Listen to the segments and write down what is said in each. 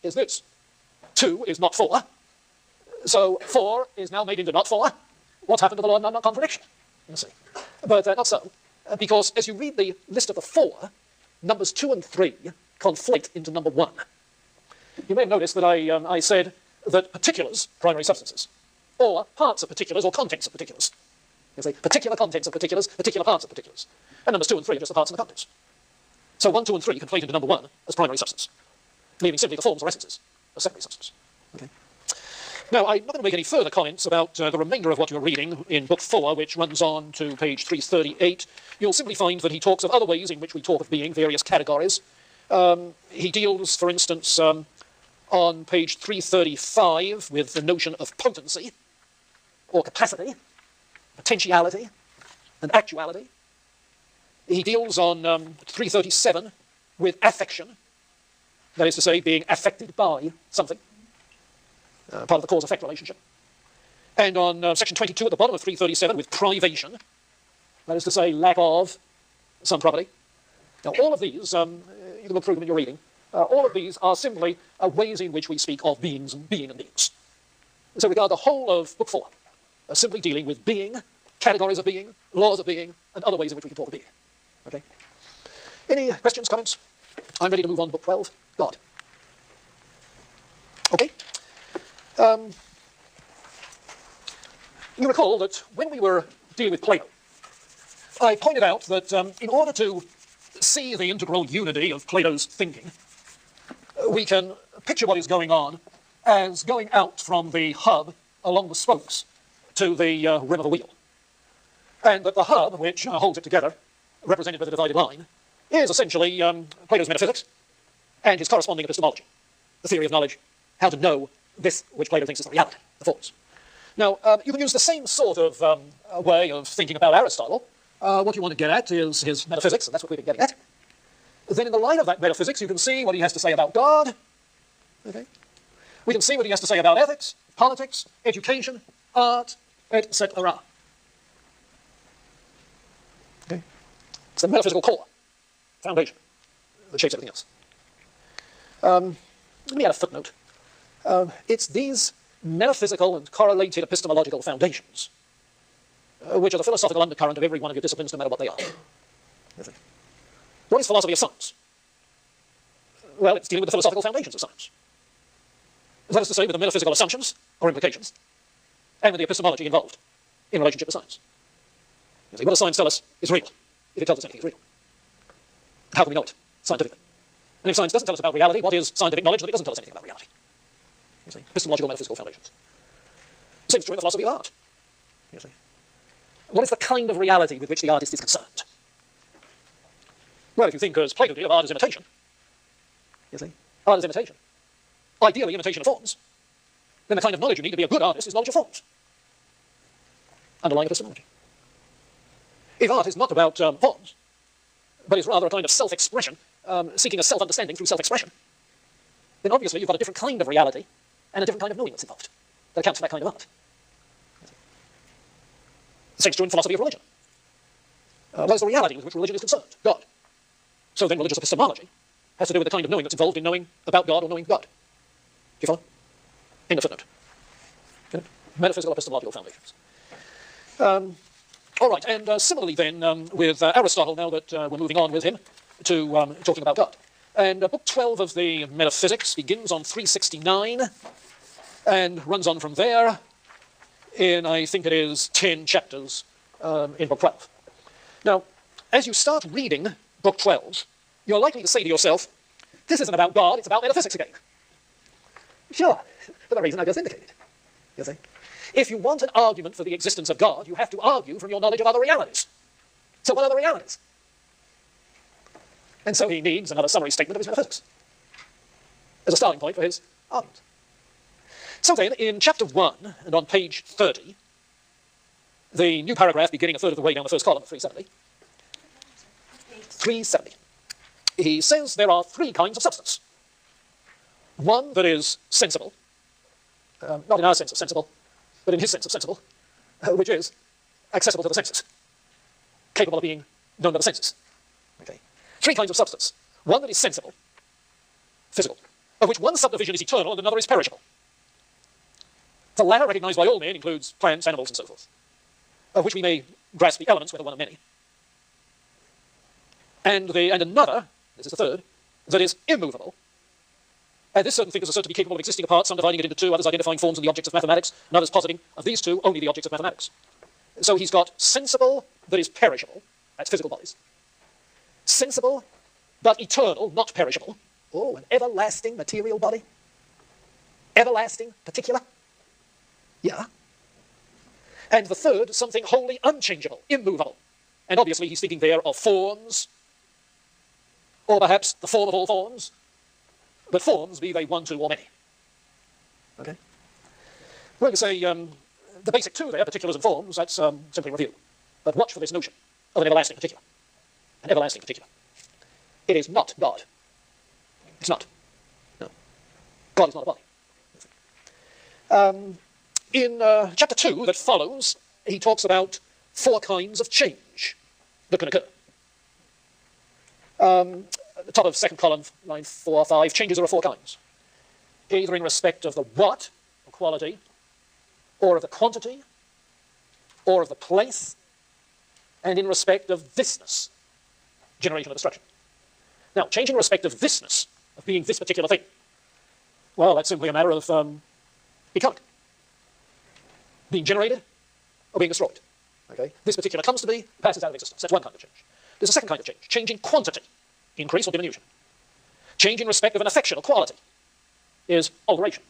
is this. 2 is not 4. So 4 is now made into not 4. What's happened to the law of non-contradiction? You see. But not so. Because as you read the list of the 4, numbers 2 and 3 conflate into number 1. You may have noticed that I said that particulars, primary substances, or parts of particulars, or contents of particulars. You say particular contents of particulars, particular parts of particulars. And numbers 2 and 3 are just the parts and the contents. So 1, 2, and 3 conflate into number 1 as primary substance, leaving simply the forms or essences as secondary substance. Okay. Now, I'm not going to make any further comments about the remainder of what you're reading in Book 4, which runs on to page 338. You'll simply find that he talks of other ways in which we talk of being, various categories. He deals, for instance, on page 335 with the notion of potency, or capacity, potentiality, and actuality. He deals on 337 with affection, that is to say, being affected by something, part of the cause-effect relationship. And on section 22 at the bottom of 337 with privation, that is to say, lack of some property. Now, all of these, you can look through them in your reading, all of these are simply ways in which we speak of beings and being and beings. So regard the whole of Book 4 as simply dealing with being, categories of being, laws of being, and other ways in which we can talk of being. Okay? Any questions, comments? I'm ready to move on to Book 12, God. Okay? You recall that when we were dealing with Plato, I pointed out that in order to see the integral unity of Plato's thinking, we can picture what is going on as going out from the hub along the spokes to the rim of a wheel. And that the hub, which holds it together, represented by the divided line, is essentially Plato's metaphysics and his corresponding epistemology, the theory of knowledge, how to know this which Plato thinks is the reality, the forms. Now, you can use the same sort of way of thinking about Aristotle. What you want to get at is his metaphysics, and that's what we've been getting at. Then in the light of that metaphysics, you can see what he has to say about God. Okay? We can see what he has to say about ethics, politics, education, art, etc. Okay? It's the metaphysical core, foundation, that shapes everything else. Let me add a footnote. It's these metaphysical and correlated epistemological foundations which are the philosophical undercurrent of every one of your disciplines, no matter what they are. What is philosophy of science? Well, it's dealing with the philosophical foundations of science. That is to say, with the metaphysical assumptions or implications, and with the epistemology involved in relationship to science. You see, what does science tell us is real, if it tells us anything is real? How can we know it scientifically? And if science doesn't tell us about reality, what is scientific knowledge that it doesn't tell us anything about reality? You see, epistemological metaphysical foundations. The same is true in the philosophy of art. You see. What is the kind of reality with which the artist is concerned? Well, if you think, as Plato did, of art as imitation, you see, art as imitation, ideally imitation of forms, then the kind of knowledge you need to be a good artist is knowledge of forms. Underlying epistemology. If art is not about forms, but is rather a kind of self-expression, seeking a self-understanding through self-expression, then obviously you've got a different kind of reality and a different kind of knowing that's involved that accounts for that kind of art. The same is true in philosophy of religion. What is the reality with which religion is concerned? God. So then religious epistemology has to do with the kind of knowing that's involved in knowing about God or knowing God. Do you follow? End of footnote. Okay. Metaphysical epistemological foundations. All right, and similarly then with Aristotle, now that we're moving on with him to talking about God. And Book 12 of the Metaphysics begins on 369 and runs on from there in, I think it is, 10 chapters in Book 12. Now, as you start reading Book 12, you're likely to say to yourself, this isn't about God, it's about metaphysics again. Sure, for the reason I just indicated. You see? If you want an argument for the existence of God, you have to argue from your knowledge of other realities. So what are the realities? And so he needs another summary statement of his metaphysics as a starting point for his argument. So then, in chapter 1, and on page 30, the new paragraph beginning a third of the way down the first column of 370, 370, he says there are 3 kinds of substance. One that is sensible, not in our sense of sensible, but in his sense of sensible, which is accessible to the senses, capable of being known by the senses. Okay. 3 kinds of substance. One that is sensible, physical. of which one subdivision is eternal and another is perishable. The latter, recognized by all men, includes plants, animals, and so forth, of which we may grasp the elements, whether one or many. And another, this is the third, that is immovable. And this certain thing is asserted to be capable of existing apart, some dividing it into two, others identifying forms and the objects of mathematics, and others positing of these two only the objects of mathematics. So he's got sensible that is perishable, that's physical bodies. Sensible but eternal, not perishable. Oh, an everlasting material body? Everlasting, particular? Yeah. And the third, something wholly unchangeable, immovable. And obviously he's thinking there of forms, or perhaps the form of all forms, but forms, be they one, two, or many. Okay? We're going to say the basic two there, particulars and forms, that's simply review. But watch for this notion of an everlasting particular. An everlasting particular. It is not God. It's not. No. God is not a body. In chapter 2 that follows, he talks about 4 kinds of change that can occur. At the top of second column, line 4 or 5, changes are of 4 kinds. Either in respect of the what, or quality, or of the quantity, or of the place, and in respect of thisness, generation or destruction. Now, change in respect of thisness, of being this particular thing, well, that's simply a matter of econic. Being generated or being destroyed. Okay? This particular comes to be, passes out of existence. That's one kind of change. There's a second kind of change. Change in quantity, increase or diminution. Change in respect of an affection or quality is alteration.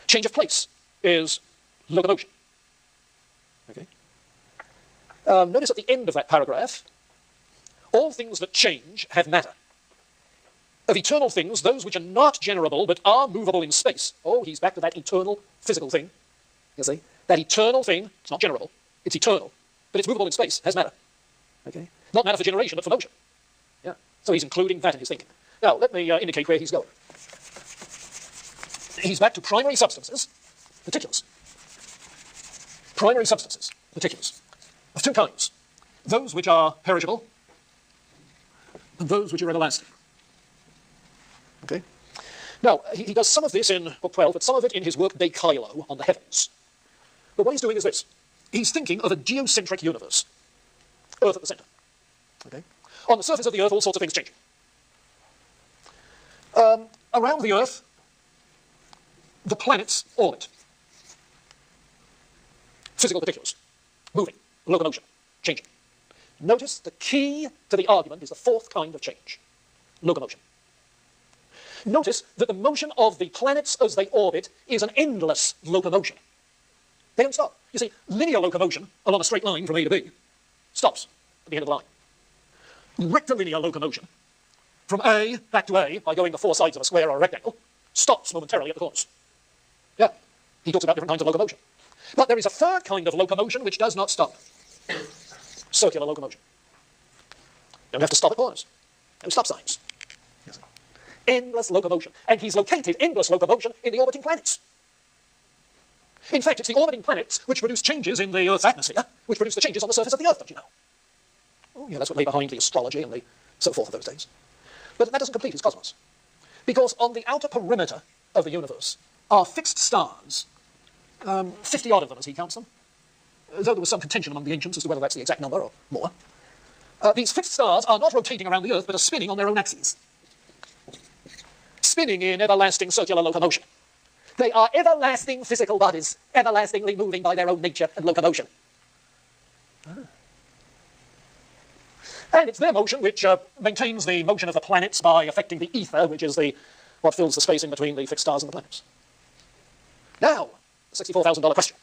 Change of place is locomotion. Okay? Notice at the end of that paragraph, all things that change have matter. Of eternal things, those which are not generable but are movable in space. Oh, he's back to that eternal physical thing. You see? That eternal thing, it's not generable, it's eternal, but it's movable in space, has matter. Okay? Not matter for generation, but for motion. Yeah. So he's including that in his thinking. Now, let me indicate where he's going. He's back to primary substances, particulars. Primary substances, particulars, of 2 kinds. Those which are perishable, and those which are everlasting. Okay? Now, he does some of this in Book 12, but some of it in his work De Caelo, on the heavens. But what he's doing is this. He's thinking of a geocentric universe. Earth at the center. Okay? On the surface of the Earth, all sorts of things changing. Around the Earth, the planets orbit. Physical particulars. Moving. Locomotion. Changing. Notice the key to the argument is the 4th kind of change. Locomotion. Notice that the motion of the planets as they orbit is an endless locomotion. They don't stop. You see, linear locomotion along a straight line from A to B stops at the end of the line. Rectilinear locomotion from A back to A by going the 4 sides of a square or a rectangle stops momentarily at the corners. Yeah, he talks about different kinds of locomotion. But there is a 3rd kind of locomotion which does not stop. Circular locomotion. Don't have to stop at corners. No stop signs. Endless locomotion. And he's located endless locomotion in the orbiting planets. In fact, it's the orbiting planets which produce changes in the Earth's atmosphere, which produce the changes on the surface of the Earth, don't you know? Oh, yeah, that's what lay behind the astrology and the so forth of those days. But that doesn't complete his cosmos. Because on the outer perimeter of the universe are fixed stars, 50-odd of them as he counts them, though there was some contention among the ancients as to whether that's the exact number or more. These fixed stars are not rotating around the Earth, but are spinning on their own axes. Spinning in everlasting circular locomotion. They are everlasting physical bodies, everlastingly moving by their own nature and locomotion. And it's their motion which maintains the motion of the planets by affecting the ether, which is what fills the space in between the fixed stars and the planets. Now, the $64,000 question.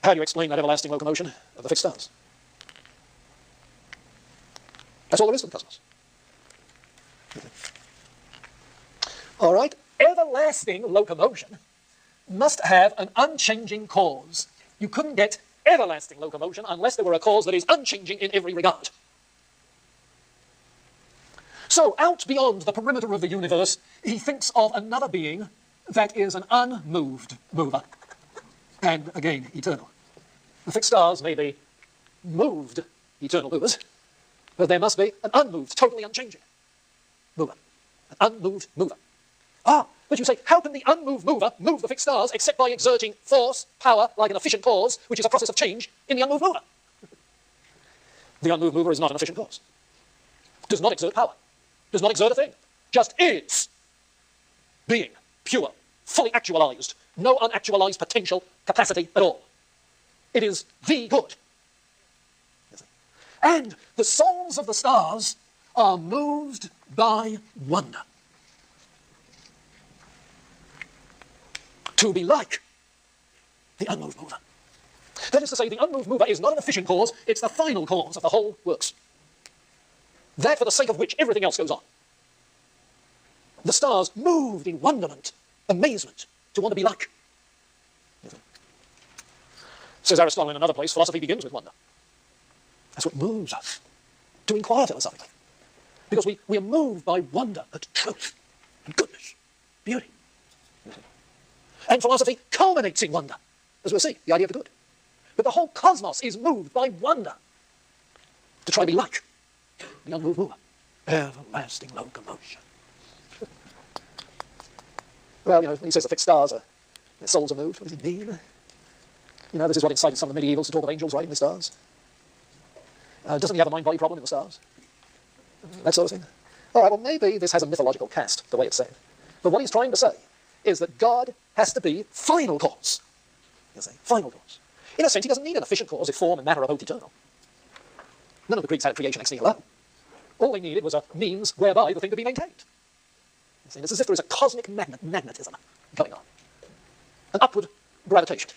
How do you explain that everlasting locomotion of the fixed stars? That's all there is to the cosmos. All right, everlasting locomotion must have an unchanging cause. You couldn't get everlasting locomotion unless there were a cause that is unchanging in every regard. So, out beyond the perimeter of the universe, he thinks of another being that is an unmoved mover, and again, eternal. The fixed stars may be moved eternal movers, but there must be an unmoved, totally unchanging mover. An unmoved mover. Ah, but you say, how can the unmoved mover move the fixed stars except by exerting force, power, like an efficient cause, which is a process of change in the unmoved mover? The unmoved mover is not an efficient cause. Does not exert power. Does not exert a thing. Just is. Being. Pure. Fully actualized. No unactualized potential capacity at all. It is the good. And the souls of the stars are moved by wonder. To be like the unmoved mover. That is to say, the unmoved mover is not an efficient cause, it's the final cause of the whole works. That for the sake of which everything else goes on. The stars moved in wonderment, amazement, to want to be like. Says Aristotle in another place, philosophy begins with wonder. That's what moves us, to inquire philosophically. Because we are moved by wonder at truth, and goodness, beauty. And philosophy culminates in wonder, as we'll see, the idea of the good. But the whole cosmos is moved by wonder to try to be like the unmoved mover. Everlasting locomotion. Well, when he says the fixed stars, their souls are moved, what does he mean? This is what incited some of the medievals to talk of angels riding the stars. Doesn't he have a mind-body problem in the stars? That sort of thing. All right, well, maybe this has a mythological cast, the way it's said. But what he's trying to say is that God has to be final cause. Final cause. In a sense, he doesn't need an efficient cause if form and matter are both eternal. None of the Greeks had a creation ex nihilo. All they needed was a means whereby the thing could be maintained. It's as if there is a cosmic magnetism going on. An upward gravitation.